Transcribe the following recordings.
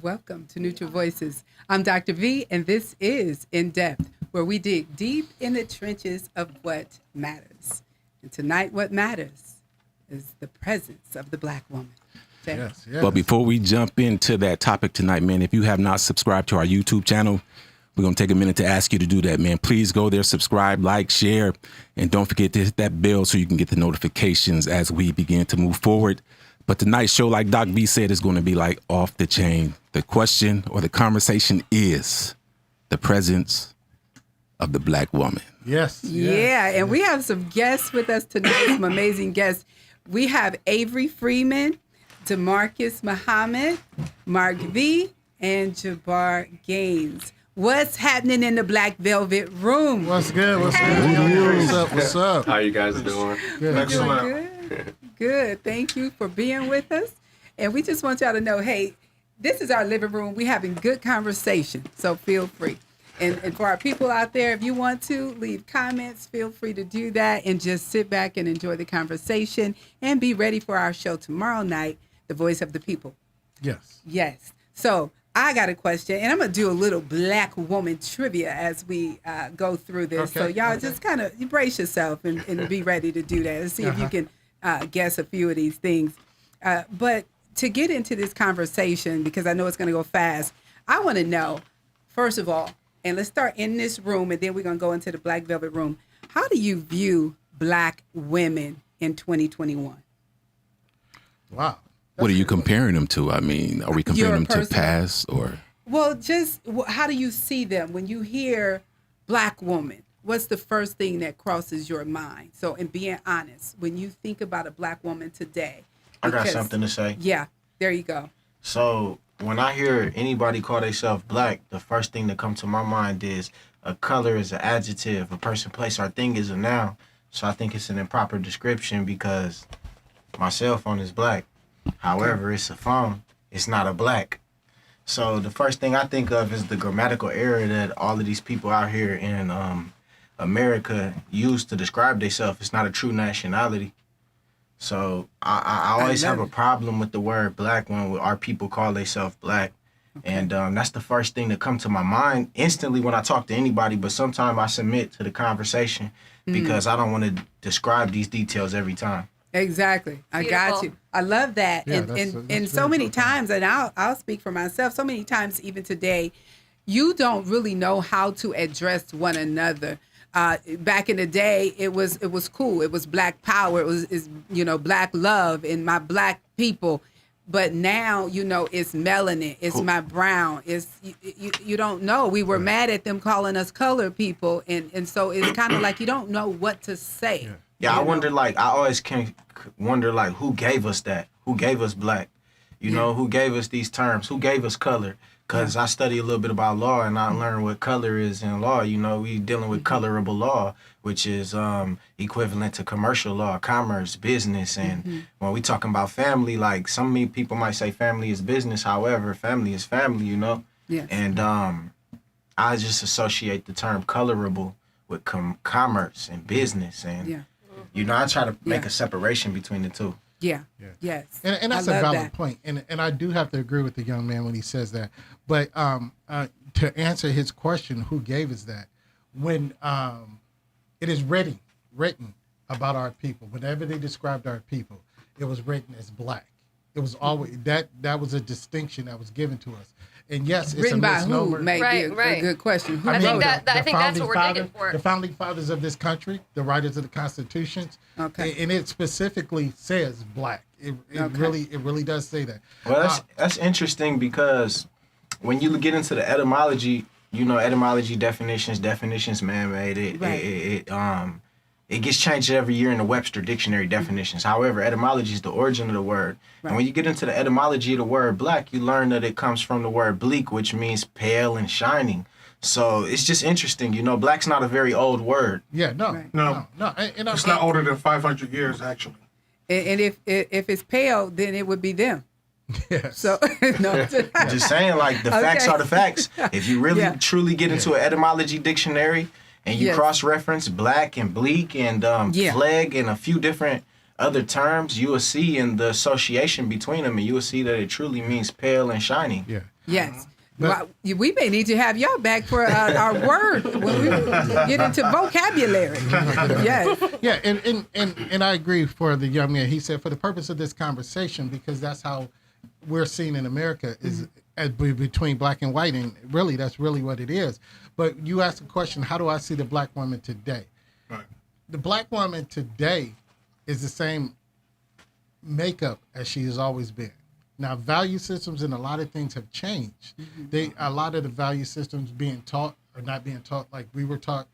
Welcome to Neutral Voices. I'm Dr. V, and this is In Depth, where we dig deep in the trenches of what matters. And tonight, what matters is the presence of the Black woman. Yes. But before we jump into that topic tonight, man, if you have not subscribed to our YouTube channel, we're going to take a minute to ask you to do that, man. Please go there, subscribe, like, share, and don't forget to hit that bell so you can get the notifications as we begin to move forward. But tonight's show, like Doc V said, is going to be like off the chain. The question or the conversation is the presence of the Black woman. Yes. Yeah, and we have some guests with us tonight, some amazing guests. We have Avery Freeman, DeMarcus Muhammad, Mark V, and Jabbar Gaines. What's happening in the Black Velvet Room? What's good? What's up? How you guys doing? Good. Excellent. Good. Thank you for being with us. And we just want y'all to know, hey, this is our living room. We're having good conversation, so feel free. And for our people out there, if you want to leave comments, feel free to do that and just sit back and enjoy the conversation and be ready for our show tomorrow night, The Voice of the People. Yes. So I got a question, and I'm going to do a little Black woman trivia as we go through this. Okay, So y'all okay. just kind of brace yourself and be ready to do that and see if you can guess a few of these things. But to get into this conversation, because I know it's going to go fast, I want to know, first of all, and let's start in this room, and then we're going to go into the Black Velvet Room. How do you view Black women in 2021? Wow. What are you comparing them to? I mean, are we comparing them to person. past or? Well, just how do you see them when you hear Black woman? What's the first thing that crosses your mind? So, in being honest, when you think about a Black woman today, I got something to say. Yeah, there you go. So when I hear anybody call themselves Black, the first thing that comes to my mind is a color is an adjective, a person, place, or thing is a noun. So I think it's an improper description because my cell phone is black. However, it's a phone. It's not a black. So the first thing I think of is the grammatical error that all of these people out here in America use to describe themselves. It's not a true nationality. So I always have a problem with the word Black when our people call themselves Black. Okay. And that's the first thing that comes to my mind instantly when I talk to anybody. But sometimes I submit to the conversation because I don't want to describe these details every time. Exactly. I got you. I love that. Yeah, and so many times, and I'll speak for myself, so many times even today, you don't really know how to address one another. Back in the day, it was cool. It was Black power. It was Black love and my Black people. But now, it's melanin. It's my brown. It's you don't know. We were mad at them calling us colored people, and so it's kind of like you don't know what to say. Yeah, I always can wonder, who gave us that? Who gave us Black? Who gave us these terms? Who gave us color? Because I study a little bit about law, and I learned what color is in law. We dealing with colorable law, which is equivalent to commercial law, commerce, business. And when we talking about family, some people might say family is business. However, family is family, Yes. And I just associate the term colorable with commerce and business. And, I try to make a separation between the two. Yeah. Yes. And that's a valid point. And I do have to agree with the young man when he says that. But to answer his question, who gave us that? When it is written about our people, whenever they described our people, it was written as Black. It was always that was a distinction that was given to us. And yes, it's written a by misnomer. who may be a good question. Who I wrote think it? I think that's what we're digging for. The founding fathers of this country, the writers of the constitutions, and it specifically says Black. It really does say that. Well, that's interesting because when you get into the etymology, etymology definitions man-made. it gets changed every year in the Webster dictionary definitions. However, etymology is the origin of the word. Right. And when you get into the etymology of the word black, you learn that it comes from the word bleak, which means pale and shining. So it's just interesting. You know, black's not a very old word. Yeah, no, Right. no. It's not older than 500 years, actually. And if it's pale, then it would be them. Yes. So no, Just saying, like, the facts Okay. are the facts. If you really Yeah. truly get into an etymology dictionary and you Yes. cross-reference black and bleak and Yeah. flag and a few different other terms, you will see in the association between them, and you will see that it truly means pale and shining. Yeah. yes. But- Well, we may need to have y'all back for our word when we get into vocabulary. Yes. Yeah, and I agree for the young man. He said for the purpose of this conversation, because that's how we're seen in America is as between black and white, and really that's really what it is. But you asked the question, how do I see the black woman today? Right. The black woman today is the same makeup as she has always been. Now, value systems and a lot of things have changed. A lot of the value systems being taught or not being taught like we were taught.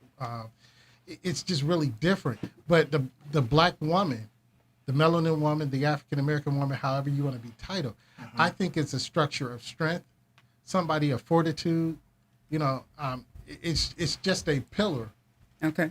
It's just really different. But the black woman, the melanin woman, the African American woman, however you want to be titled, I think it's a structure of strength, somebody of fortitude. You know, it's just a pillar. Okay.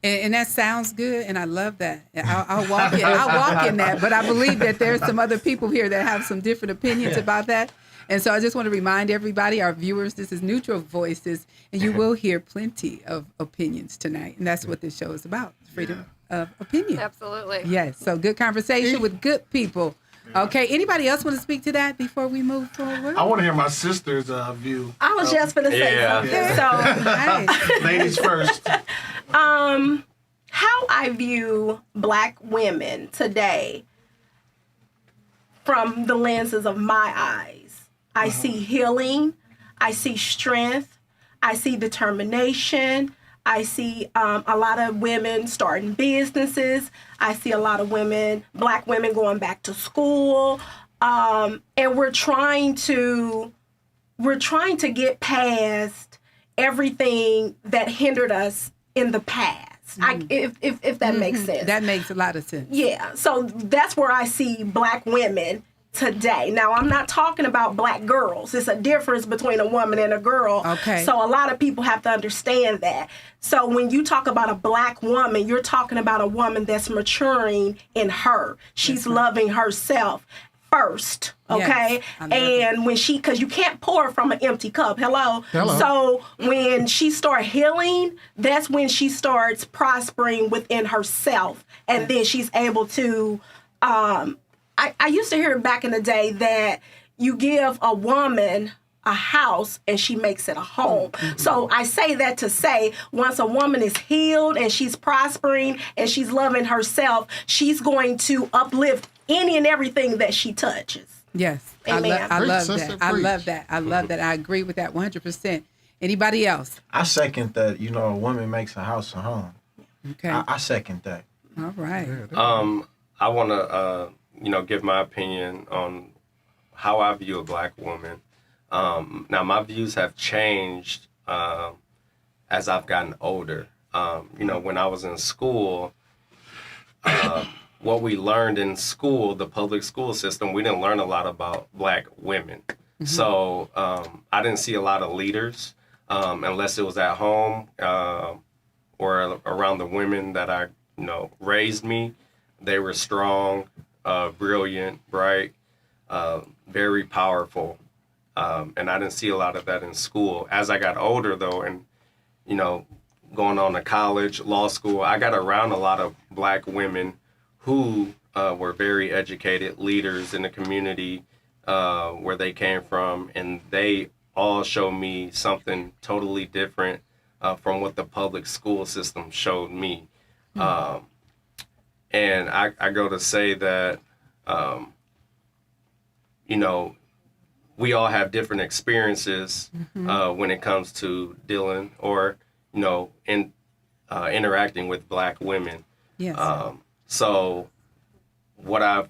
And that sounds good, and I love that. I'll walk in. I'll walk in that. But I believe that there's some other people here that have some different opinions about that. And so I just want to remind everybody, our viewers, this is Neutral Voices, and you will hear plenty of opinions tonight. And that's what this show is about, freedom of opinion. Absolutely. Yes. So good conversation with good people. Okay. Anybody else want to speak to that before we move forward? I want to hear my sister's view. I was just going to say something. So, Nice. Ladies first. how I view black women today from the lenses of my eyes, I see healing, I see strength, I see determination, I see a lot of women starting businesses, I see a lot of black women going back to school, and we're trying to get past everything that hindered us in the past. If that makes sense. That makes a lot of sense. Yeah, so that's where I see black women today. Now, I'm not talking about black girls. It's a difference between a woman and a girl. Okay. So a lot of people have to understand that. So when you talk about a black woman, you're talking about a woman that's maturing in her. She's loving herself first, okay? Yes, I love it. And when because you can't pour from an empty cup. Hello? Hello. So when she starts healing, that's when she starts prospering within herself. And then she's able to, I used to hear back in the day that you give a woman a house and she makes it a home. So I say that to say once a woman is healed and she's prospering and she's loving herself, she's going to uplift any and everything that she touches. Yes. Amen. I Preach, love sister, that. I preach. love that. I love that. I agree with that 100%. Anybody else? I second that, you know, a woman makes a house a home. Okay. I second that. All right. I want to, give my opinion on how I view a black woman. Now, my views have changed as I've gotten older. When I was in school, what we learned in school, the public school system, we didn't learn a lot about black women. So I didn't see a lot of leaders unless it was at home or around the women that I, raised me. They were strong, brilliant, bright, very powerful. And I didn't see a lot of that in school. As I got older, though, and, going on to college, law school, I got around a lot of black women who were very educated leaders in the community where they came from. And they all showed me something totally different from what the public school system showed me. And I go to say that, we all have different experiences when it comes to dealing or, interacting with black women. Yes. So what I've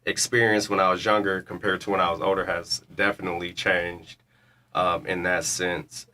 experienced when I was younger compared to when I was older has definitely changed. in that sense.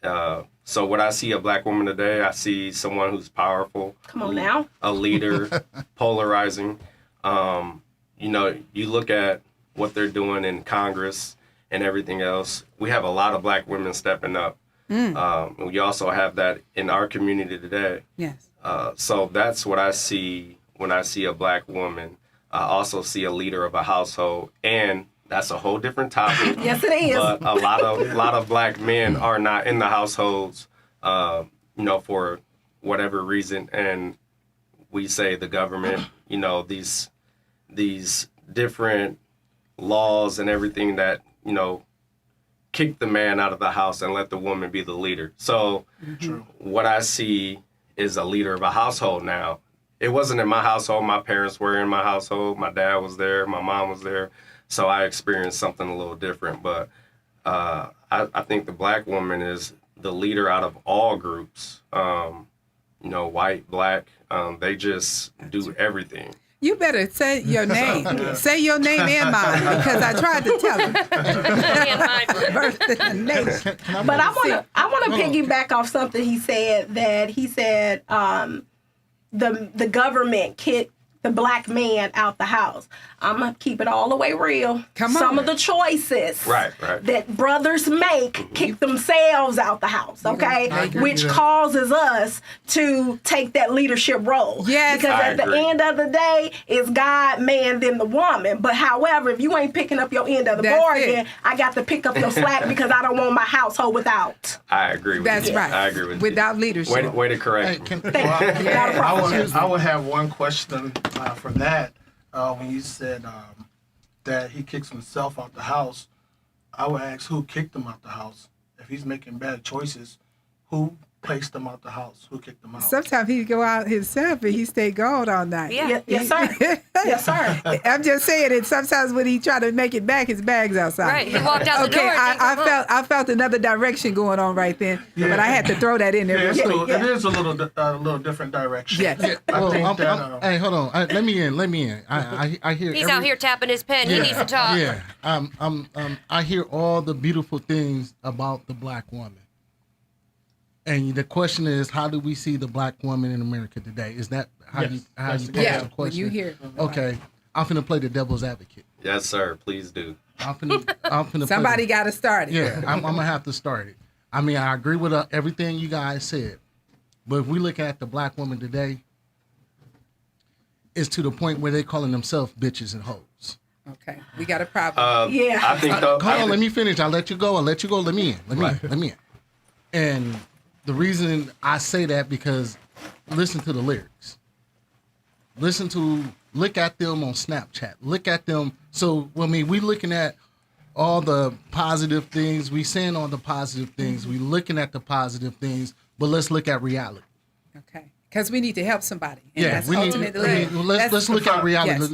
So what I see a black woman today, I see someone who's powerful. Come on now. A leader, polarizing. You know, you look at what they're doing in Congress and everything else. We have a lot of black women stepping up. We also have that in our community today. Yes. So that's what I see when I see a black woman. I also see a leader of a household, and that's a whole different topic. Yes, it is. But a lot of black men are not in the households, you know, for whatever reason. And we say the government, you know, these different laws and everything that, you know, kick the man out of the house and let the woman be the leader. So what I see is a leader of a household now. It wasn't in my household. My parents were in my household. My dad was there. My mom was there. So I experienced something a little different. But I think the black woman is the leader out of all groups. You know, white, black, they just do everything. You better say your name. Say your name and mine, because I tried to tell him. Birth in the nation. But I want to piggyback off something he said, that he said the government kicked the black man out the house. I'm going to keep it all the way real. Come on. Some of the choices Right. that brothers make kick themselves out the house, okay? Which causes us to take that leadership role. Yes. Because I at the agree. end of the day, it's God, man, then the woman. But however, if you ain't picking up your end of the That's bargain, it. I got to pick up your slack because I don't want my household without. I agree with That's you. right. I agree with Without you. leadership. Way to correct me. Not a problem. I would have one question for that. When you said that he kicks himself out the house, I would ask who kicked him out the house. If he's making bad choices, who placed him out the house? Who kicked him out? Sometimes he go out himself and he stay gone all night. Yeah. Yes, sir. Yes, sir. I'm just saying it. Sometimes when he try to make it back, his bag's outside. Right. He walked out the Okay, door. and didn't come home. I felt another direction going on right then, but I had to throw that in there. Yeah, real quick. it is a little different direction. Yes. I think that. Hey, hold on. Let me in. I hear. He's out here tapping his pen. He needs to talk. Yeah. I hear all the beautiful things about the black woman. And the question is, how do we see the black woman in America today? Is that how Yes, you that's pose the Yeah, the when question? you hear. Okay, I'm finna play the devil's advocate. Yes, sir. Please do. I'm finna Somebody play got to start it. Yeah, I'm gonna have to start it. I mean, I agree with everything you guys said, but if we look at the black woman today, it's to the point where they calling themselves bitches and hoes. Okay, we got a problem. Yeah. I think though. Hold on, let me finish. I'll let you go. Let me in. Let me in. And the reason I say that because listen to the lyrics. Look at them on Snapchat. Look at them. So, I mean, we looking at all the positive things. We saying all the positive things. We looking at the positive things, but let's look at reality. Okay, because we need to help somebody. And Yeah, that's we need. ultimately. Let's look at reality. Yes.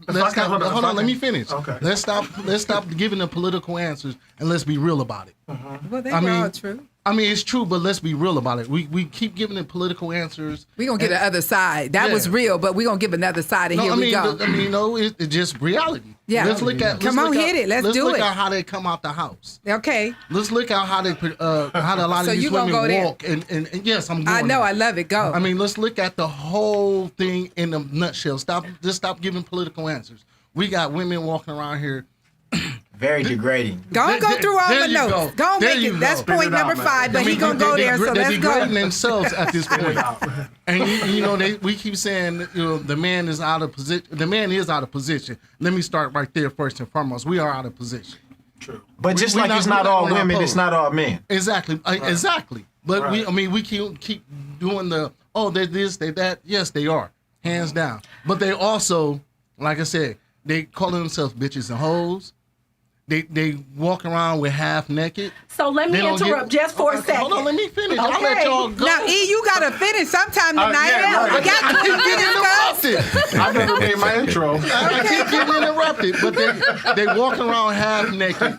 Let's stop. Hold on, let me finish. Okay. Let's stop giving the political answers and let's be real about it. Well, they I mean, all true. I mean, it's true, but let's be real about it. We keep giving it political answers. We're going to get the other side. That Yeah. was real, but we're going to give another side, and here we go. It's just reality. Yeah. Let's look at. Come on, hit it. Let's do look it. at how they come out the house. Okay. Let's look at how they how a lot So of these you gonna women go there? walk. And yes, I'm. I Going know. there. I love it. Go. I mean, let's look at the whole thing in a nutshell. Stop giving political answers. We got women walking around here. Very degrading. Go on, go through all there the you notes. go. Go on, There make you it. That's go. point Figure it number out, 5, but I he mean, going to go there, so they're let's go. degrading themselves at this point. And you know, we keep saying, you know, the man is out of position. The man is out of position. Let me start right there first and foremost. We are out of position. True. But just we like not- it's we not not all gonna women, oppose. it's not all men. Exactly. Exactly. But Right. we keep doing they're this, they that. Yes, they are. Hands down. But they also, like I said, they calling themselves bitches and hoes. They walk around with half naked. So let me They don't interrupt get- just for a second. Hold on, let me finish. I'll let Okay. y'all go. Now, E, you got to finish sometime tonight. yeah, right. I got to keep getting interrupted. I never made my intro. I keep getting interrupted, but they walking around half naked.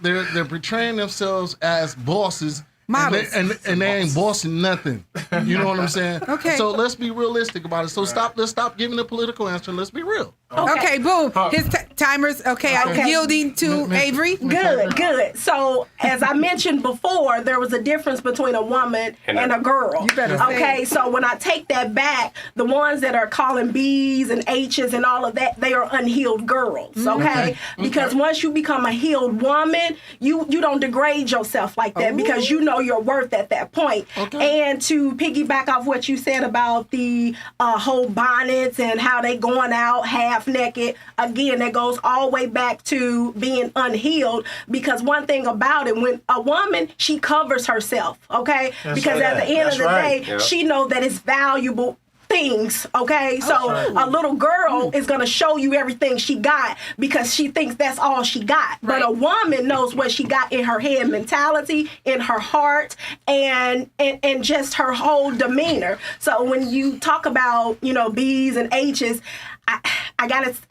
They're portraying themselves as bosses, models. And they ain't bossing nothing. You know what I'm saying? Okay. So let's be realistic about it. So let's stop giving a political answer and let's be real. Okay, boom. His timers. Okay, I'm Okay. yielding to Avery. Good. So, as I mentioned before, there was a difference between a woman and a girl. You better say Okay, it. so when I take that back, the ones that are calling B's and H's and all of that, they are unhealed girls. Okay, because once you become a healed woman, you don't degrade yourself like that because you know your worth at that point. Okay. And to piggyback off what you said about the whole bonnets and how they going out half naked, again, that goes all the way back to being unhealed, because one thing about it, when a woman, she covers herself, okay? Because at the end of the day, she know that it's valuable things, okay? So a little girl is gonna show you everything she got because she thinks that's all she got. But a woman knows what she got in her head mentality, in her heart, and just her whole demeanor. So when you talk about, you know, B's and H's, I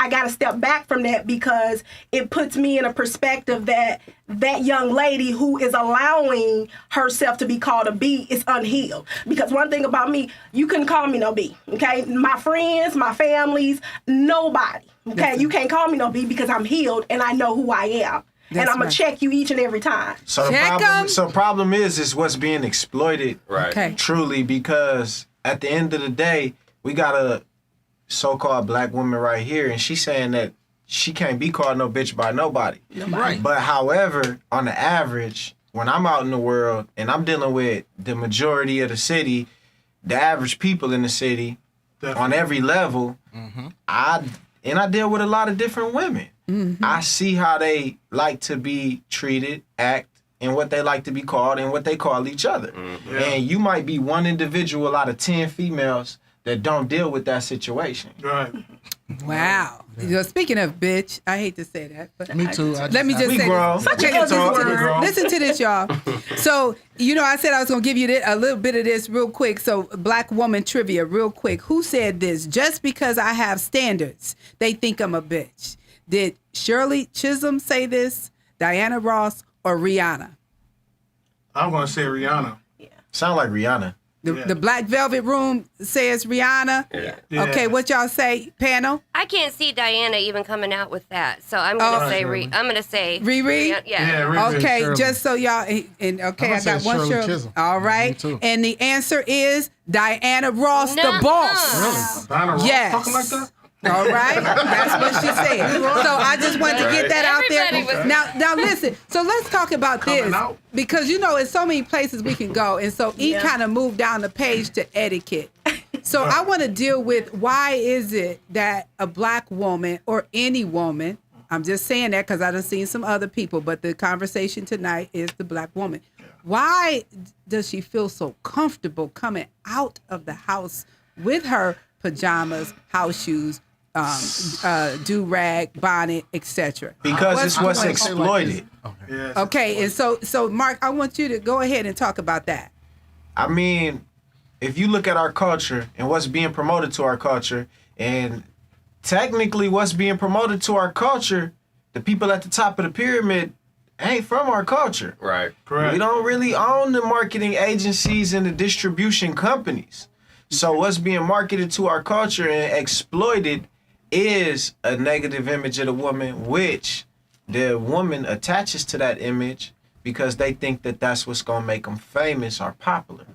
gotta step back from that because it puts me in a perspective that that young lady who is allowing herself to be called a B is unhealed. Because one thing about me, you couldn't call me no B, okay? My friends, my families, nobody, okay? You can't call me no B because I'm healed and I know who I am. And I'm going to check you each and every time. So the problem is what's being exploited Okay. truly, because at the end of the day, we got a so-called black woman right here, and she's saying that she can't be called no bitch by nobody. Right. But however, on the average, when I'm out in the world and I'm dealing with the majority of the city, the average people in the city, on every level, I deal with a lot of different women. I see how they like to be treated, act, and what they like to be called and what they call each other. And you might be one individual out of 10 females that don't deal with that situation. Right. Wow. You know, speaking of bitch, I hate to say that, but Me too. let me just We say grown. this. Okay, listen to this, y'all. So, you know, I said I was going to give you a little bit of this real quick. So, black woman trivia real quick. Who said this? Just because I have standards, they think I'm a bitch. Did Shirley Chisholm say this, Diana Ross, or Rihanna? I'm going to say Rihanna. Sound like Rihanna. The Black Velvet Room says Rihanna. Yeah. Okay, what y'all say, panel? I can't see Diana even coming out with that, so I'm gonna say I'm gonna say Riri? Yeah. Riri. Okay, Shirley. just so y'all, and okay, I got one Shirley Shirley. Chisholm. All right, Me too. and the answer is Diana Ross, the Nuh-uh. boss. Diana Ross Yes. talking like that? All right, that's what she said. So I just wanted to get that out Everybody there. was- Now listen. So let's talk about Coming this out. because you know, there's so many places we can go, and so E kind of moved down the page to etiquette. So I want to deal with why is it that a black woman or any woman, I'm just saying that because I done seen some other people, but the conversation tonight is the black woman. Why does she feel so comfortable coming out of the house with her pajamas, house shoes, do-rag, bonnet, etc.? Because it's what's going- exploited. Yes. Okay, and so Mark, I want you to go ahead and talk about that. I mean, if you look at our culture and what's being promoted to our culture, and technically what's being promoted to our culture, the people at the top of the pyramid ain't from our culture. Right. Correct. We don't really own the marketing agencies and the distribution companies. So what's being marketed to our culture and exploited is a negative image of the woman, which the woman attaches to that image because they think that that's what's going to make them famous or popular.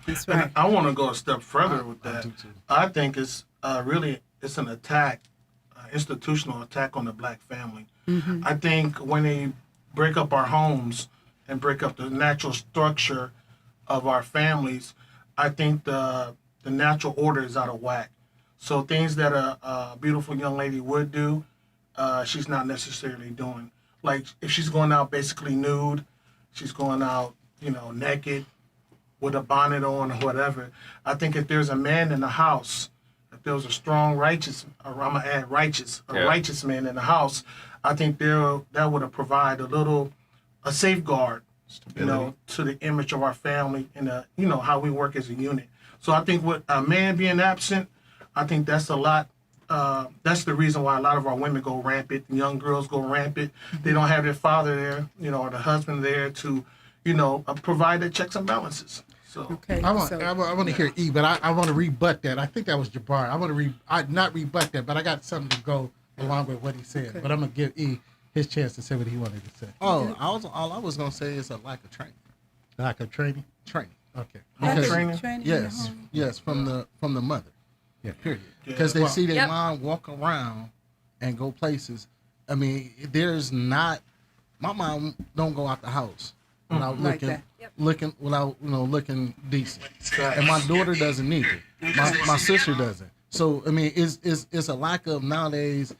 That's And right. I want to go a step further with that. I think it's really it's an attack, institutional attack on the black family. I think when they break up our homes and break up the natural structure of our families, I think the natural order is out of whack. So things that a beautiful young lady would do, she's not necessarily doing. Like if she's going out basically nude, she's going out, naked with a bonnet on or whatever. I think if there's a man in the house, if there was a strong righteous, or I'm gonna add righteous, righteous man in the house, I think that would have provided a safeguard, to the image of our family and how we work as a unit. So I think with a man being absent, I think that's a lot. That's the reason why a lot of our women go rampant, young girls go rampant. They don't have their father there, or the husband there to, provided checks and balances. So Okay. I want, so- I want to hear E, but I want to rebut that. I think that was Jabbar. I want to not rebut that, but I got something to go along with what he said. Okay. But I'm gonna give E his chance to say what he wanted to say. Oh, all I was gonna say is a lack of training. Lack of training. Training. Okay. Home Because- training? in the Yes, home. yes, from the mother. Yeah. Period. Yeah. Because they Well- see their Yep. mom walk around and go places. I mean, there's not. My mom don't go out the house without Like looking, that. Yep. looking without looking decent. Right. And my daughter doesn't either. My sister doesn't. So I mean, it's a lack of nowadays.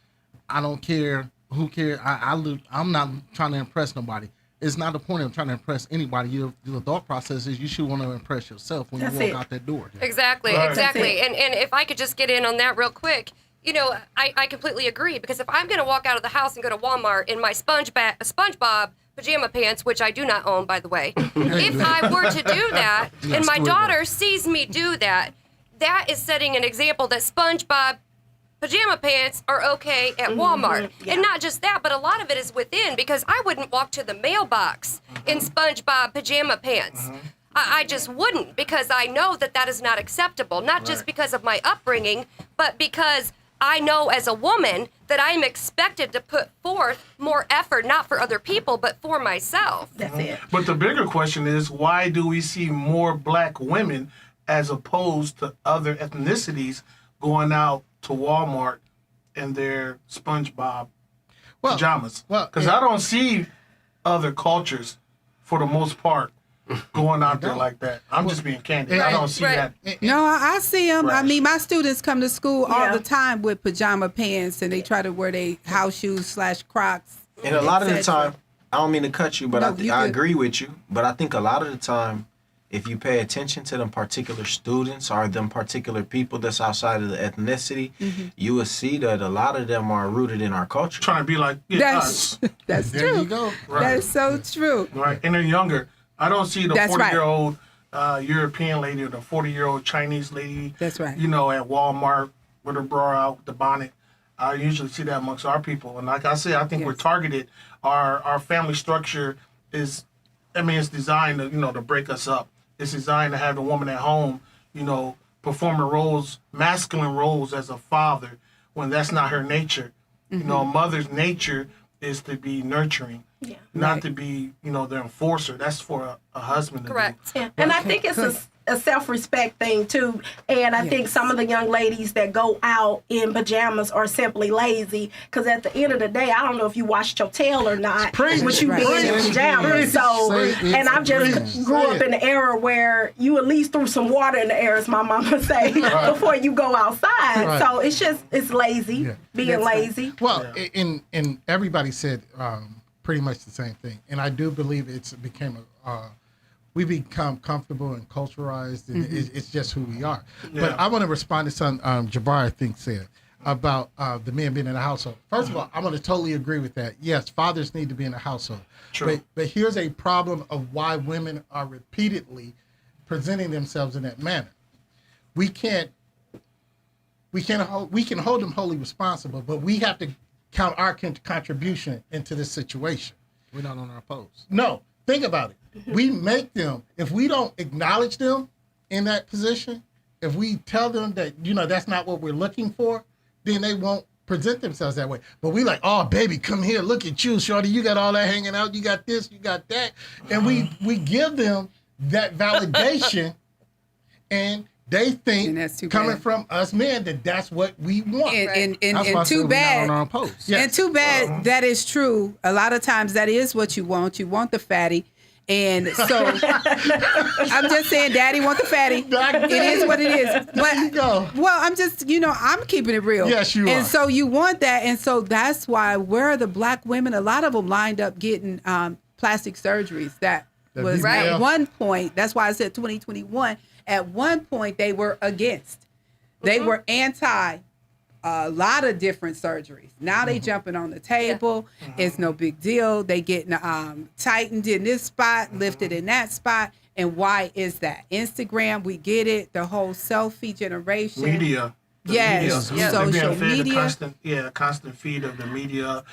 I don't care who care. I'm not trying to impress nobody. It's not the point of trying to impress anybody. Your thought process is you should want to impress yourself when That's you walk it. out that door. Exactly, Right. exactly. And if I could just get in on that real quick, I completely agree, because if I'm going to walk out of the house and go to Walmart in my SpongeBob pajama pants, which I do not own, by the way, if I were to do that and my daughter sees me do that, that is setting an example that SpongeBob pajama pants are okay at Walmart. yeah. And not just that, but a lot of it is within, because I wouldn't walk to the mailbox in SpongeBob pajama pants. I just wouldn't, because I know that that is not acceptable, not just because of my upbringing, but because I know as a woman that I'm expected to put forth more effort, not for other people, but for myself. That's it. But the bigger question is, why do we see more black women as opposed to other ethnicities going out to Walmart in their SpongeBob pajamas? well, Because I don't see other cultures, for the most part, going out there like that. I'm just being candid. I don't see Right. that. No, I see them. I Right. mean, my students come to school all Yeah. the time with pajama pants, and they try to wear their house shoes / Crocs. And a lot of the etc. time, I don't mean to cut you, but No, I you good. agree with you. But I think a lot of the time, if you pay attention to them particular students or them particular people that's outside of the ethnicity, you will see that a lot of them are rooted in our culture. Trying to be like us. That's There true. you go. Right. That's so true. Right. And they're younger. I don't see the That's right. 40-year-old European lady or the 40-year-old Chinese lady. That's right. At Walmart with her bra out, with the bonnet. I usually see that amongst our people. And like I said, I think we're Yes. targeted. Our family structure is, it's designed to, to break us up. It's designed to have the woman at home, performing roles, masculine roles as a father, when that's not her nature. A mother's nature is to be nurturing, not to be, the enforcer. That's for a husband to Correct. do. Yeah. And I think it's a self-respect thing too. And I think some of the young ladies that go out in pajamas are simply lazy, because at the end of the day, I don't know if you washed your tail or not with you Right. being in Preach. pajamas. So, Say it. and I just Preach. grew Say up it. in an era where you at least threw some water in the air, as my mama say, before you go outside. Right. So it's lazy, Yeah. being That's right. lazy. Well, and everybody said pretty much the same thing, and I do believe we become comfortable and culturalized, and it's just who we are. But Yeah. I want to respond to something Jabbar, I think, said about the men being in the household. First of all, I'm going to totally agree with that. Yes, fathers need to be in the household. True. But here's a problem of why women are repeatedly presenting themselves in that manner. We can hold them wholly responsible, but we have to count our contribution into this situation. We're not on our post. No, think about it. We make them, if we don't acknowledge them in that position, if we tell them that, that's not what we're looking for, then they won't present themselves that way. But we like, oh, baby, come here, look at you, shorty, you got all that hanging out, you got this, you got that. And we give them that validation, and they And think, that's too coming bad. from us men, that that's what we want. And That's why I said too we're bad. not on our post. Yeah. And too bad that is true. A lot of times that is what you want. You want the fatty. And so I'm just saying, Daddy want the fatty. It is what it is. But you go. well, I'm just, I'm keeping it real. Yes, you and are. so you want that. And so that's why where are the black women? A lot of them lined up getting plastic surgeries. That The was BBL. at one point. That's why I said 2021. At one point, they were against. They were anti a lot of different surgeries. Now they jumping on the table. It's no big deal. They getting tightened in this spot, lifted in that spot. And why is that? Instagram, we get it. The whole selfie generation. Media. The Yes, media. social They're being fed media. a constant feed of the media,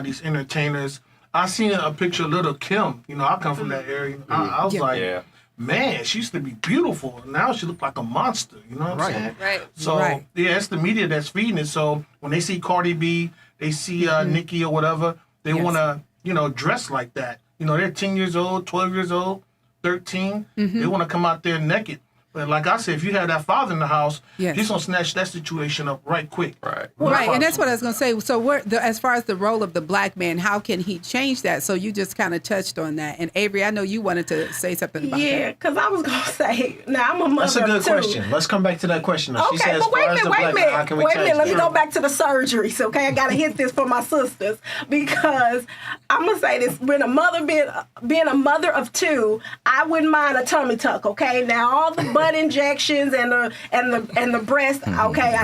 these entertainers. I seen a picture of little Kim. You know, I come from that area. I was Yeah. like, Yeah. man, she used to be beautiful. Now she look like a monster. You know what I'm saying? Right. So Right. yeah, it's the media that's feeding it. So when they see Cardi B, they see Nicki or whatever, they Yes. want to, dress like that. You know, they're 10 years old, 12 years old, 13. They want to come out there naked. But like I said, if you have that father in the house, Yes. he's gonna snatch that situation up right quick. Right. Right, and that's what I was going to say. So, as far as the role of the black man, how can he change that? So, you just kind of touched on that. And Avery, I know you wanted to say something about Yeah, that. because I was going to say, now I'm a mother That's a good of two. question. Let's come back to that question. Though. She Okay, says, but wait a minute, How can we wait a minute. change Let me that? go back to the surgeries, okay? I got to hit this for my sisters because I'm gonna say this: being a mother of two, I wouldn't mind a tummy tuck, okay? Now all the butt injections and the breast, okay,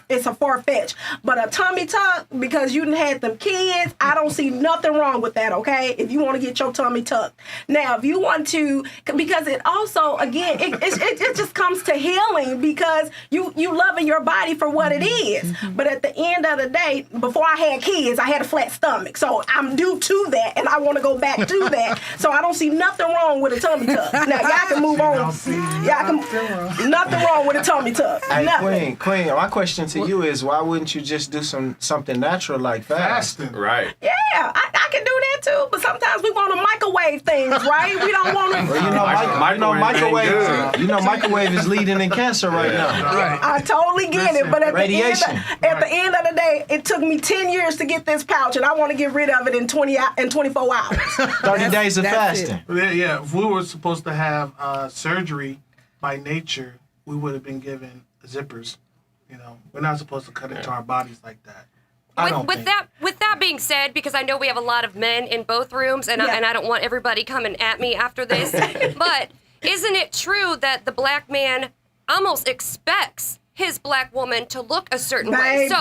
it's a far fetch, but a tummy tuck because you done had them kids, I don't see nothing wrong with that, okay? If you want to get your tummy tucked, now if you want to, because it also again it just comes to healing because you loving your body for what it is. But at the end of the day, before I had kids, I had a flat stomach, so I'm due to that, and I want to go back to that. So I don't see nothing wrong with a tummy tuck. Now y'all can move on. Y'all can nothing wrong with a tummy tuck. Hey, Nothing. Queen, my question to you is, why wouldn't you just do something natural like fast? Fasting. Right. Yeah, I can do that too. But sometimes we want to microwave things, right? We don't want to. Well, Microwave ain't microwave is leading in cancer right now. Right. I totally get it, but at Radiation. the end of the day, it took me 10 years to get this pouch, and I want to get rid of it in 24 hours. 30 days of that's fasting. Yeah, if we were supposed to have surgery by nature, we would have been given zippers. You know, we're not supposed to cut into our bodies like that. I don't think. With that being said, because I know we have a lot of men in both rooms, and Yeah. I don't want everybody coming at me after this, but isn't it true that the black man almost expects his black woman to look a certain way? Babe,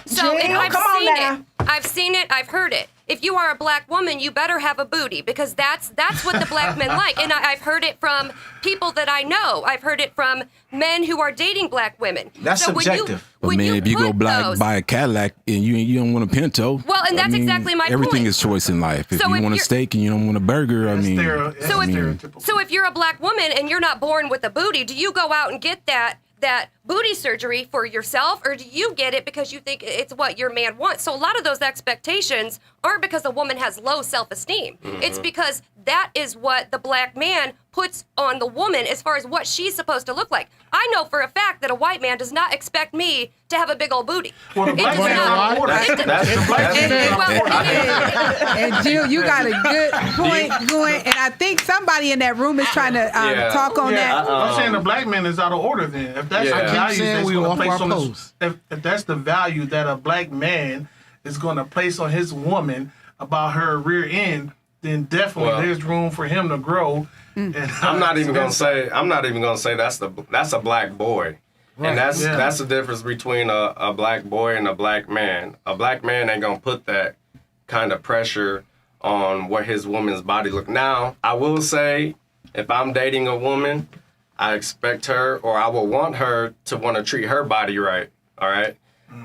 So and Jill, I've come on seen now. it. I've seen it. I've heard it. If you are a black woman, you better have a booty because that's what the black men like. And I've heard it from people that I know. I've heard it from men who are dating black women. That's so subjective. But when man, if you go put black, those- buy a Cadillac and you don't want a Pinto. Well, and that's exactly my everything point. is choice in life. If So you if want a you're- steak and you don't want a burger, I mean, So if- stereotypical. So if you're a black woman and you're not born with a booty, do you go out and get that booty surgery for yourself, or do you get it because you think it's what your man wants? So a lot of those expectations aren't because a woman has low self-esteem. It's because that is what the black man puts on the woman as far as what she's supposed to look like. I know for a fact that a white man does not expect me to have a big old booty. Well, the It black does man not. on order. That's the black And Jill, you got a good point going, and I think somebody in that room is trying to Yeah. talk on that. I'm saying the black man is out of order then. If that's Yeah. the I keep value saying that's we going to off place our on post. if that's the value that a black man is going to place on his woman about her rear end, then definitely Well- there's room for him to grow. And I'm not even gonna say that's a black boy. And that's Yeah. that's the difference between a black boy and a black man. A black man ain't gonna put that kind of pressure on what his woman's body look. Now, I will say, if I'm dating a woman, I expect her, or I will want her to want to treat her body right. All right?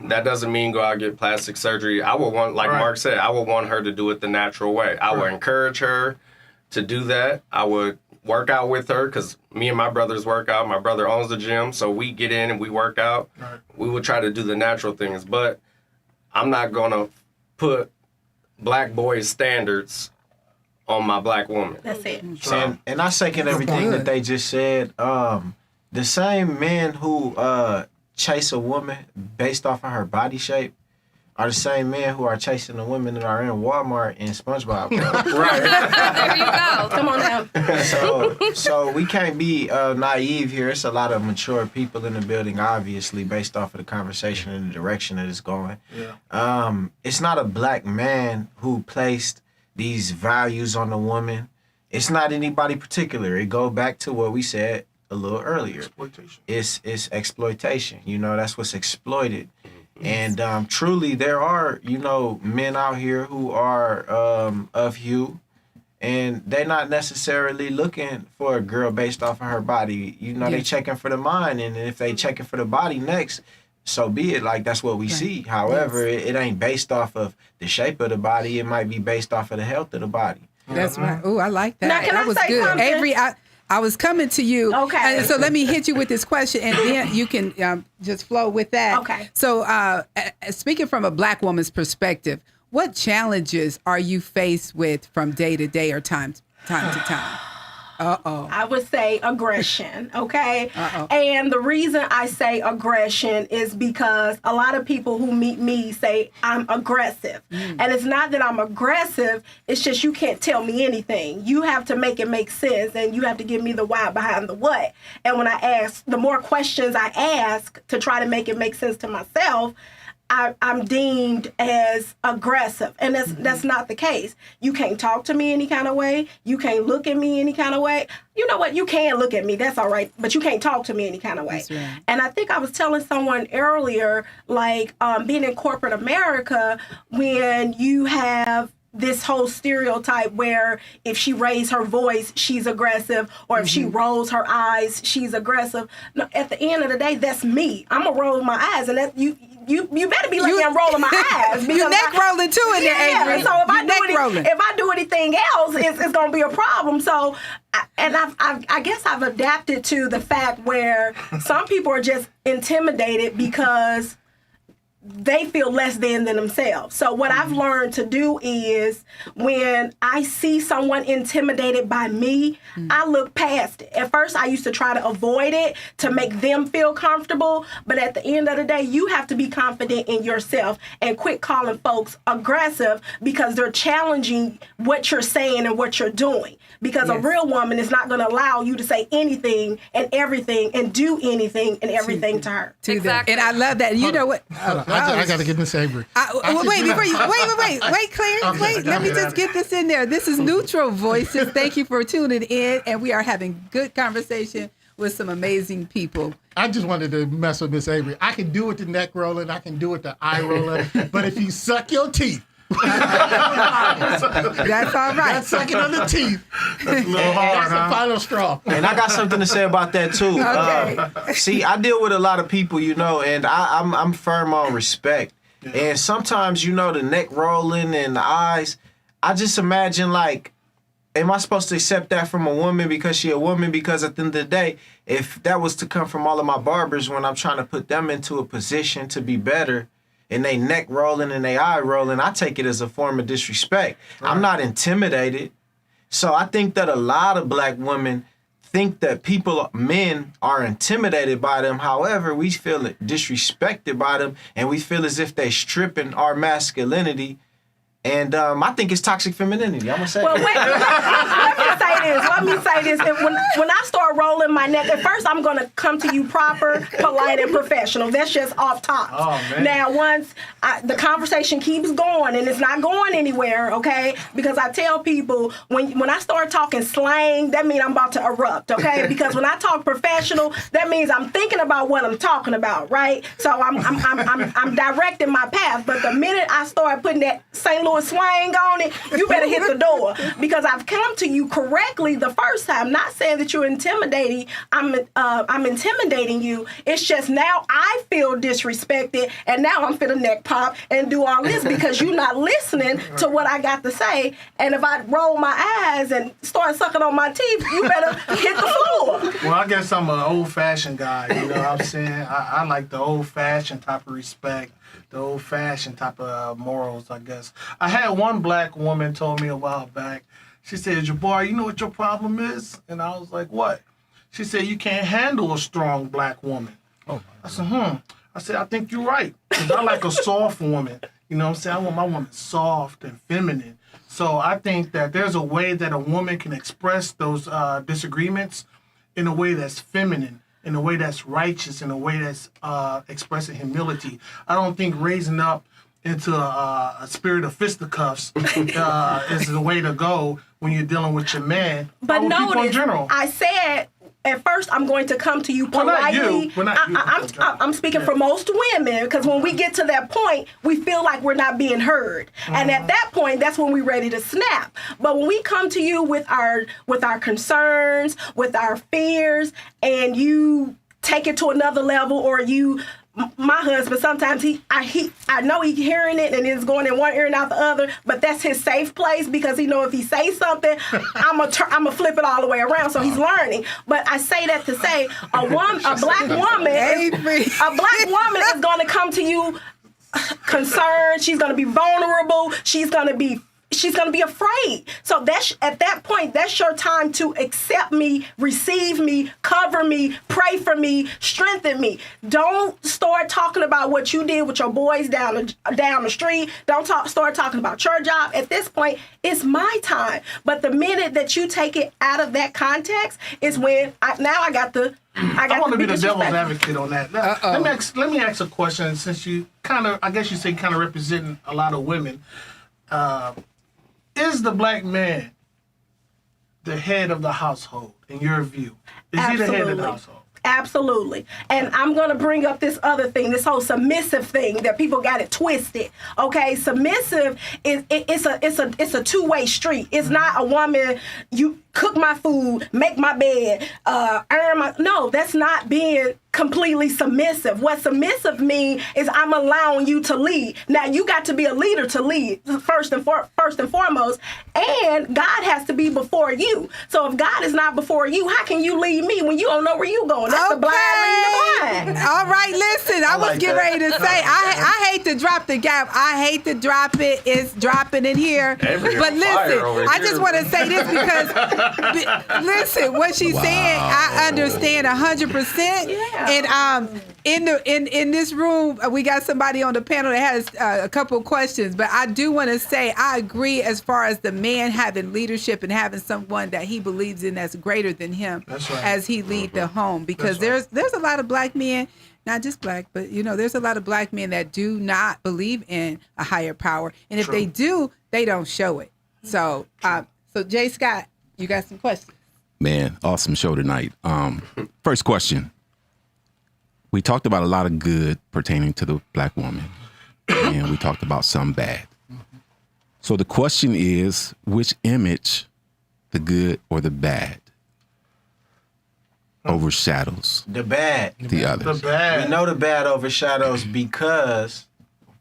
That doesn't mean go out and get plastic surgery. I will want, like Right. Mark said, I will want her to do it the natural way. I will encourage her to do that. I would work out with her because me and my brothers work out. My brother owns the gym, so we get in and we work out. Right. We would try to do the natural things, but I'm not gonna put black boy standards on my black woman. That's it. And I second everything that they just said. The same men who chase a woman based off of her body shape are the same men who are chasing the women that are in Walmart and SpongeBob. There you go. Come on now. So we can't be naive here. It's a lot of mature people in the building, obviously, based off of the conversation and the direction that it's going. Yeah. It's not a black man who placed these values on the woman. It's not anybody particular. It go back to what we said a little earlier. Exploitation. It's exploitation. You know, that's what's exploited. And truly, there are, men out here who are of hue, and they're not necessarily looking for a girl based off of her body. They checking for the mind, and if they checking for the body next, so be it. Like, that's what we see. However, it ain't based off of the shape of the body. It might be based off of the health of the body. That's right. Oh, I like that. Now, can that I was say good. something? Avery, I was coming to you. Okay. And so let me hit you with this question, and then you can just flow with that. Okay. So speaking from a Black woman's perspective, what challenges are you faced with from day to day or time to time? I would say aggression, okay? Uh-oh. And the reason I say aggression is because a lot of people who meet me say I'm aggressive. And it's not that I'm aggressive, it's just you can't tell me anything. You have to make it make sense, and you have to give me the why behind the what. And when I ask, the more questions I ask to try to make it make sense to myself, I'm deemed as aggressive, and that's not the case. You can't talk to me any kind of way. You can't look at me any kind of way. You know what? You can look at me. That's all right, but you can't talk to me any kind of way. That's right. And I think I was telling someone earlier, like being in corporate America, when you have this whole stereotype where if she raised her voice, she's aggressive, or if she rolls her eyes, she's aggressive. No, at the end of the day, that's me. I'm gonna roll my eyes, and that you better be like I'm rolling my eyes. You neck rolling too in there, Avery. So if You I do anything else, it's gonna be a problem. So, I guess I've adapted to the fact where some people are just intimidated because they feel less than themselves. So what I've learned to do is when I see someone intimidated by me, I look past it. At first, I used to try to avoid it to make them feel comfortable. But at the end of the day, you have to be confident in yourself and quit calling folks aggressive because they're challenging what you're saying and what you're doing. Because a real woman is not going to allow you to say anything and everything and do anything and everything to her. Exactly. And I love that. You know what? I got to get Miss Avery. Wait, Clarence, wait. Let me just get this in there. This is Neutral Voices. Thank you for tuning in, and we are having good conversation with some amazing people. I just wanted to mess with Miss Avery. I can do it the neck rolling, I can do it the eye rolling, but if you suck your teeth, That's all right. that's sucking on the teeth. That's a little hard, That's the huh? final straw. And I got something to say about that too. Okay. See, I deal with a lot of people, and I'm firm on respect. Yeah. And sometimes, the neck rolling and the eyes, I just imagine like, am I supposed to accept that from a woman because she a woman? Because at the end of the day, if that was to come from all of my barbers when I'm trying to put them into a position to be better, and they neck rolling and they eye rolling, I take it as a form of disrespect. Right. I'm not intimidated. So I think that a lot of Black women think that men are intimidated by them. However, we feel disrespected by them, and we feel as if they stripping our masculinity. And I think it's toxic femininity. I'm gonna say. Well, wait, let me say this. When I start rolling my neck, at first I'm gonna come to you proper, polite, and professional. That's just off top. Oh, man. Now, once the conversation keeps going and it's not going anywhere, okay? Because I tell people when I start talking slang, that means I'm about to erupt, okay? Because when I talk professional, that means I'm thinking about what I'm talking about, right? So I'm directing my path. But the minute I start putting that St. Louis swang on it, you better hit the door, because I've come to you correctly the first time. Not saying that you're intimidating. I'm intimidating you. It's just now I feel disrespected, and now I'm finna neck pop and do all this because you're not listening to what I got to say. And if I roll my eyes and start sucking on my teeth, you better hit the floor. Well, I guess I'm an old-fashioned guy. You know what I'm saying? I like the old-fashioned type of respect, the old-fashioned type of morals, I guess. I had one Black woman told me a while back. She said, Jabbar, you know what your problem is? And I was like, what? She said, you can't handle a strong Black woman. Oh, I said, I said, I think you're right. Because I like a soft woman. You know what I'm saying? I want my woman soft and feminine. So I think that there's a way that a woman can express those disagreements in a way that's feminine, in a way that's righteous, in a way that's expressing humility. I don't think raising up into a spirit of fisticuffs is the way to go when you're dealing with your man. But or people in notice, general. I said at first I'm going to come to you politely. Well, not you. I'm speaking for most women, because when we get to that point, we feel like we're not being heard, and at that point, that's when we're ready to snap. But when we come to you with our concerns, with our fears, and you take it to another level, or you my husband, sometimes I know he's hearing it and it's going in one ear and out the other, but that's his safe place because he know if he says something, I'm gonna flip it all the way around. So he's learning. But I say that to say a black woman is going to come to you concerned. She's going to be vulnerable. She's going to be afraid. So at that point, that's your time to accept me, receive me, cover me, pray for me, strengthen me. Don't start talking about what you did with your boys down the street. Don't start talking about your job. At this point, it's my time. But the minute that you take it out of that context is when I want to be the devil's advocate on that. Now, let me ask a question, since you I guess you say representing a lot of women. Is the black man the head of the household, in your view? Is he the head of the household? Absolutely. And I'm going to bring up this other thing, this whole submissive thing that people got it twisted. Okay, submissive it's a two-way street. It's not a woman, you cook my food, make my bed, no, that's not being completely submissive. What submissive means is I'm allowing you to lead. Now you got to be a leader to lead first and foremost, and God has to be before you. So if God is not before you, how can you lead me when you don't know where you going? That's the blind leading the blind. All right, listen, I was getting ready to say, I hate to drop the gap. I hate to drop it. It's dropping in here. But listen, I just want to say this because, listen, what she's saying, I understand 100%. Yeah. And in this room, we got somebody on the panel that has a couple of questions. But I do want to say I agree as far as the man having leadership and having someone that he believes in that's greater than him as he lead the home. Because there's a lot of black men, not just black, but there's a lot of black men that do not believe in a higher power, and if they do, they don't show it. So, Jay Scott, you got some questions? Man, awesome show tonight. First question. We talked about a lot of good pertaining to the black woman, and we talked about some bad. So the question is, which image, the good or the bad, overshadows the bad? The others. The bad. We know the bad overshadows because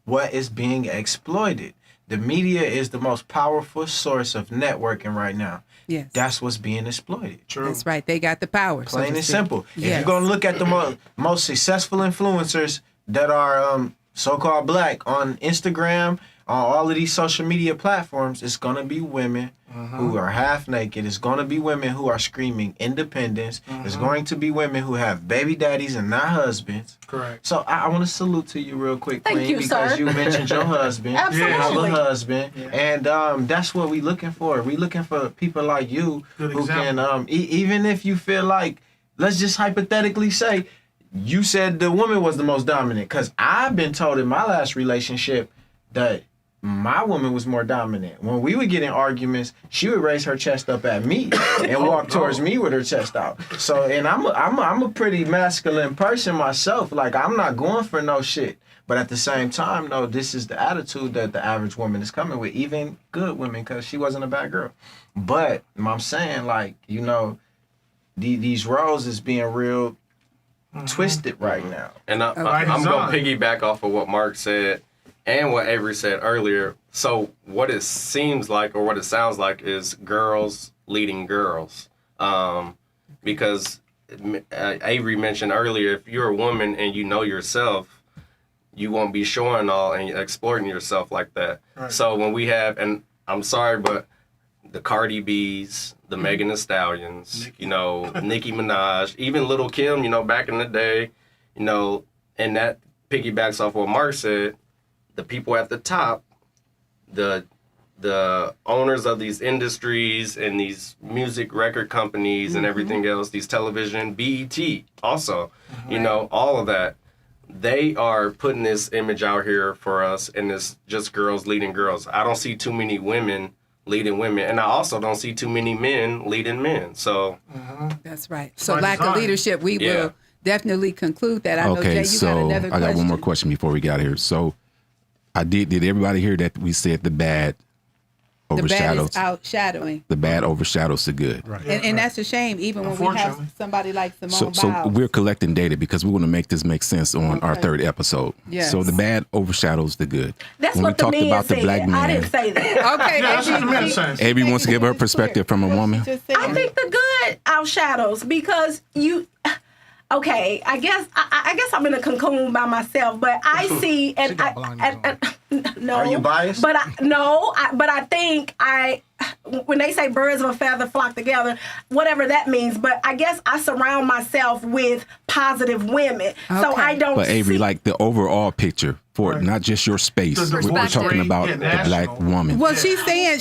what is being exploited. The media is the most powerful source of networking right now. Yes. That's what's being exploited. True. That's right. They got the power. Plain and simple. Yes. If you're going to look at the most successful influencers that are so-called black on Instagram, on all of these social media platforms, it's going to be women who are half naked. It's going to be women who are screaming independence. It's going to be women who have baby daddies and not husbands. Correct. So I want to salute to you real quick, Thank Queen, you, because sir. you mentioned your husband. Absolutely. You have a husband. Yeah. And that's what we looking for. We looking for people like you who can, even if you feel like, let's just hypothetically say, you said the woman was the most dominant, because I've been told in my last relationship that my woman was more dominant. When we would get in arguments, she would raise her chest up at me and walk towards me with her chest out. So, and I'm a pretty masculine person myself. Like, I'm not going for no shit. But at the same time, no, this is the attitude that the average woman is coming with, even good women, because she wasn't a bad girl. But I'm saying, like, these roles is being real twisted right now. And I'm going to piggyback off of what Mark said and what Avery said earlier. So what it seems like, or what it sounds like, is girls leading girls. Because Avery mentioned earlier, if you're a woman and you know yourself, you won't be showing all and exploiting yourself like that. Right. So when we have, and I'm sorry, but the Cardi B's, the Megan Thee Stallions, Nicki Minaj, even Lil' Kim, back in the day, and that piggybacks off what Mark said, the people at the top, the owners of these industries and these music record companies and everything else, these television, BET also, all of that, they are putting this image out here for us, and it's just girls leading girls. I don't see too many women leading women, and I also don't see too many men leading men. So that's right. So lack of leadership, we will definitely conclude that. I know, Jay, you got another question. I got one more question before we get out of here. So did everybody hear that we said the bad The bad overshadows is outshadowing. the bad overshadows the good. Right. And that's a shame, even when we have Unfortunately. somebody like Simone So Biles. we're collecting data because we want to make this make sense on our Okay. third episode. Yes. So the bad overshadows the good. That's when we what the talked men about said. the black I man, didn't say that. Okay, Yeah, that's what the men she- says. she Avery wants to give her making it perspective clear. from a What she woman. just said. I think the good outshadows because you. Okay, I guess I'm in a cocoon by myself, but I see and She got blinders no. Are you biased? But I think when they say birds of a feather flock together, whatever that means. But I guess I surround myself with positive women, so Okay. I don't. But Avery, see, like the overall picture for Right. not just your space. The We're divorce talking rate about the black international. woman. Well, she's saying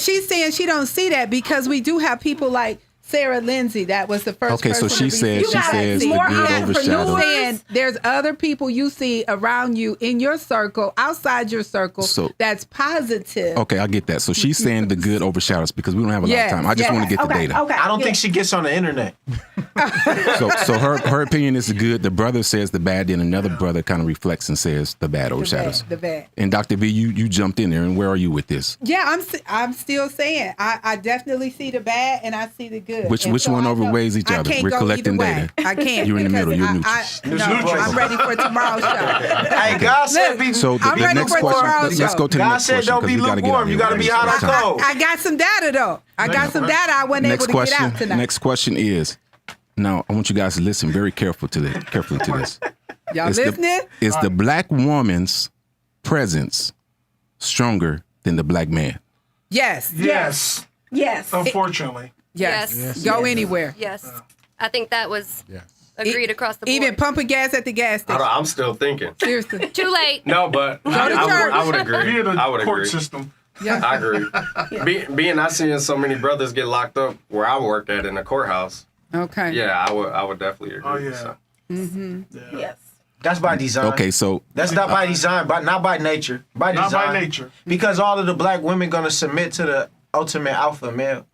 she don't see that because we do have people like Sarah Lindsay. That was the first. Okay, so person she to said receive she that says the vaccine. more good entrepreneurs. overshadows. Saying there's other people you see around you in your circle, outside your circle, So- that's positive. Okay, I get that. So she's saying the good overshadows because we don't have a lot Yes, of time. I just yes. want to get the okay, data. okay. I don't yeah. think she gets on the internet. So her opinion is the good. The brother says the bad. Then another brother kind of reflects and says the bad overshadows. The bad. And Dr. V, you jumped in there. And where are you with this? Yeah, I'm still saying I definitely see the bad and I see the good. Which And so one I know overweighs each I other? can't We're go collecting either way. data. I can't. You're in the middle. because You're no, neutral. I'm ready for tomorrow's show. Hey, God said be. So the, I'm the ready next for question. tomorrow's Let's show. go to the God next said question don't 'cause be we gotta get out lukewarm. here. You gotta be hot or cold. I got some data though. I got some data I wasn't Next able to get question. out tonight. Next question is. Now I want you guys to listen very carefully to this. Y'all Is listening? is the black woman's presence stronger than the black man? Yes. Yes. Yes. Unfortunately. Yes. Yes. Go Yes. anywhere. Yes. I think that was Yes. agreed across the board. Even pumping gas at the gas station. I'm still thinking. Seriously. Too late. No, but to I church. would agree. Via the I would court agree. system. Yeah. I agree. Being I seeing so many brothers get locked up where I work at in the courthouse. Okay. Yeah, I would definitely agree. Oh, yeah. So. Yes. That's by design. Okay, so That's not by design, but not by nature. By Not design. by nature. Because all of the black women gonna submit to the ultimate alpha male.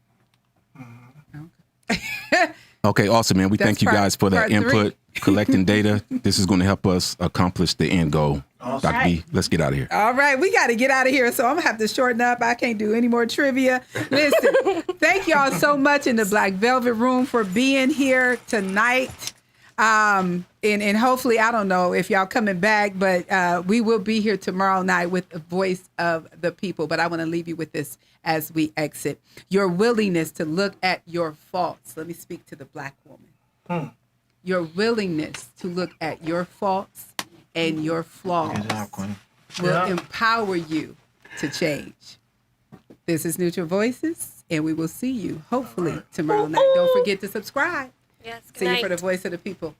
okay, awesome, man. We That's thank you part- guys for that part three. input, collecting data. This is going to help us accomplish the end goal. Dr. B, let's get out of here. All right, we got to get out of here. So I'm gonna have to shorten up. I can't do any more trivia. Listen, thank y'all so much in the Black Velvet Room for being here tonight. And hopefully, I don't know if y'all coming back, but we will be here tomorrow night with the voice of the people. But I want to leave you with this as we exit: your willingness to look at your faults. Let me speak to the black woman. Your willingness to look at your faults and your flaws Good job, Queen. will Yeah. empower you to change. This is Neutral Voices, and we will see you hopefully tomorrow night. Don't forget to subscribe. Yes. Good See you night. for the voice of the people.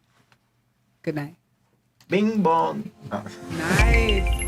Good night. Bing bong. Nice.